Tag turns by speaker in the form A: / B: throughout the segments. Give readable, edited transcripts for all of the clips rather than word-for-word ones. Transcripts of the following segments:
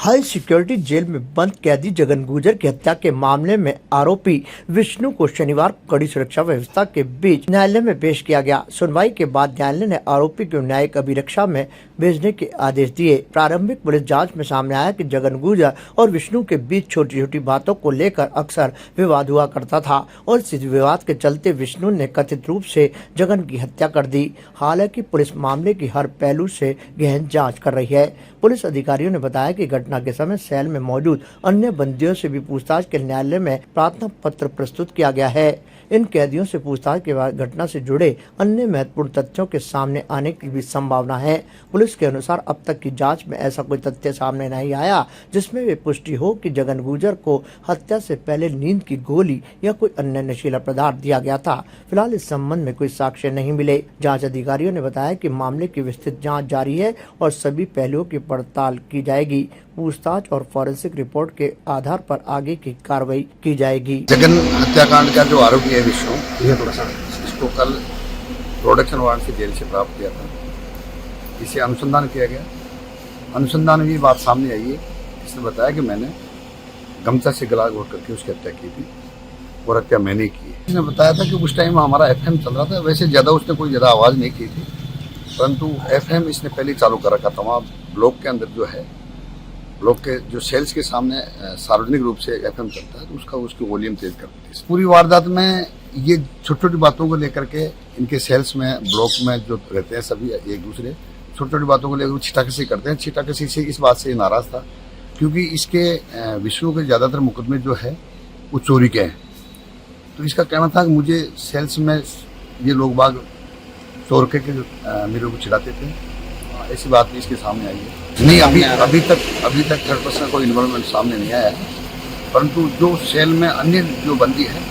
A: High security jail में बंद कैदी जगन गुर्जर की हत्या के मामले में आरोपी विष्णु को शनिवार कड़ी सुरक्षा व्यवस्था के बीच न्यायालय में पेश किया गया। सुनवाई के बाद न्यायालय ने आरोपी को न्यायिक अभिरक्षा में भेजने के आदेश दिए। प्रारंभिक पुलिस जांच में सामने आया कि जगन गुर्जर और विष्णु के बीच छोटी छोटी बातों को लेकर अक्सर विवाद हुआ करता था और इस विवाद के चलते विष्णु ने कथित रूप से जगन की हत्या कर दी। हालांकि पुलिस मामले की हर पहलू से गहन जांच कर रही है। पुलिस अधिकारियों ने बताया कि घटना के समय सेल में मौजूद अन्य बंदियों से भी पूछताछ के न्यायालय में प्रार्थना पत्र प्रस्तुत किया गया है। इन कैदियों से पूछताछ के बाद घटना से जुड़े अन्य महत्वपूर्ण तथ्यों के सामने आने की भी संभावना है। पुलिस के अनुसार अब तक की जांच में ऐसा कोई तथ्य सामने नहीं आया जिसमें वे पुष्टि हो कि जगन गुर्जर को हत्या से पहले नींद की गोली या कोई अन्य नशीला पदार्थ दिया गया था। फिलहाल इस संबंध में कोई साक्ष्य नहीं मिले। जांच अधिकारियों ने बताया कि मामले की विस्तृत जांच जारी है और सभी पहलुओं की पड़ताल की जाएगी। पूछताछ और फॉरेंसिक रिपोर्ट के आधार पर आगे की कार्रवाई की जाएगी।
B: जगन हत्याकांड का जो आरोपी है विष्णु, इसको कल प्रोडक्शन वारंट से जेल से प्राप्त किया था। इसे अनुसंधान किया गया। अनुसंधान में ये बात सामने आई है, इसने बताया कि मैंने गमछा से गला घोट करके उसकी हत्या की थी और हत्या मैंने की है। इसने बताया था कि उस टाइम हमारा एफएम चल रहा था। वैसे ज़्यादा उसने कोई ज़्यादा आवाज़ नहीं की थी, परंतु एफएम इसने पहले चालू कर रखा था। वहाँ ब्लॉक के अंदर जो है, ब्लॉक के जो सेल्स के सामने सार्वजनिक रूप से एफएम चलता है, तो उसकी वॉल्यूम तेज कर दी थी। पूरी वारदात में ये छोटी छोटी बातों को लेकर के इनके सेल्स में, ब्लॉक में जो रहते हैं सभी एक दूसरे छोटी छोटी बातों को लेकर छिटाकसी करते हैं। छिटाकसी से इस बात से नाराज था क्योंकि इसके विष्णु के ज़्यादातर मुकदमे जो है वो चोरी के हैं। तो इसका कहना था कि मुझे सेल्स में ये लोग बाग चोर के मेरे को छिड़ाते थे। ऐसी बात भी इसके सामने आई है। नहीं, अभी तक थर्ड पर्सन कोई इन्वॉल्वमेंट सामने नहीं आया है, परंतु जो सेल में अन्य जो बंदी है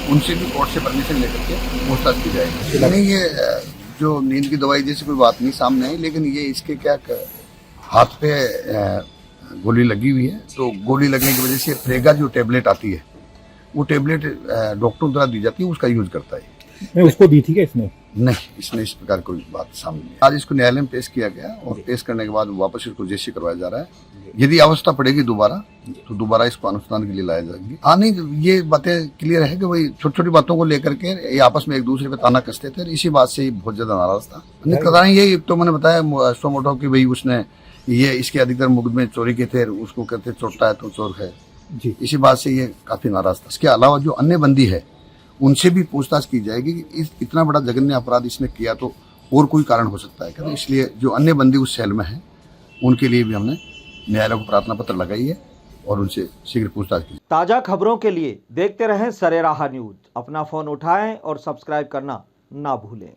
B: उनसे भी कोर्ट से परमिशन लेकर के पूछताछ की जाएगी। नहीं, ये जो नींद की दवाई जैसी कोई बात नहीं सामने आई, लेकिन ये इसके क्या हाथ पे गोली लगी हुई है। तो गोली लगने की वजह से प्रेगा जो टेबलेट आती है, वो टेबलेट डॉक्टरों द्वारा दी जाती है, उसका यूज करता है।
C: मैं उसको दी थी क्या इसने? नहीं,
B: इसने इस प्रकार कोई बात सामने नहीं। आज इसको न्यायालय में पेश किया गया और पेश करने के बाद वापस इसको जेसी करवाया जा रहा है। यदि आवश्यकता पड़ेगी दोबारा, तो दोबारा इसको अनुसंधान के लिए लाया जाएगी। नहीं, ये बातें क्लियर है कि वही छोटी छोटी बातों को लेकर के ये आपस में एक दूसरे पे ताना कसते थे। इसी बात से बहुत ज्यादा नाराज था। नहीं, यही तो मैंने बताया सोमोटो की भाई उसने ये इसके अधिकतर मुकदमे चोरी के थे, उसको कहते चोरता है तो चोर है जी। इसी बात से ये काफी नाराज था। इसके अलावा जो अन्य बंदी है उनसे भी पूछताछ की जाएगी कि इतना बड़ा जघन्य अपराध इसने किया तो और कोई कारण हो सकता है क्या। इसलिए जो अन्य बंदी उस सेल में है उनके लिए भी हमने न्यायालय को प्रार्थना पत्र लगाई है और उनसे शीघ्र पूछताछ की।
D: ताज़ा खबरों के लिए देखते रहें सरेराह न्यूज। अपना फोन उठाएं और सब्सक्राइब करना ना भूलें।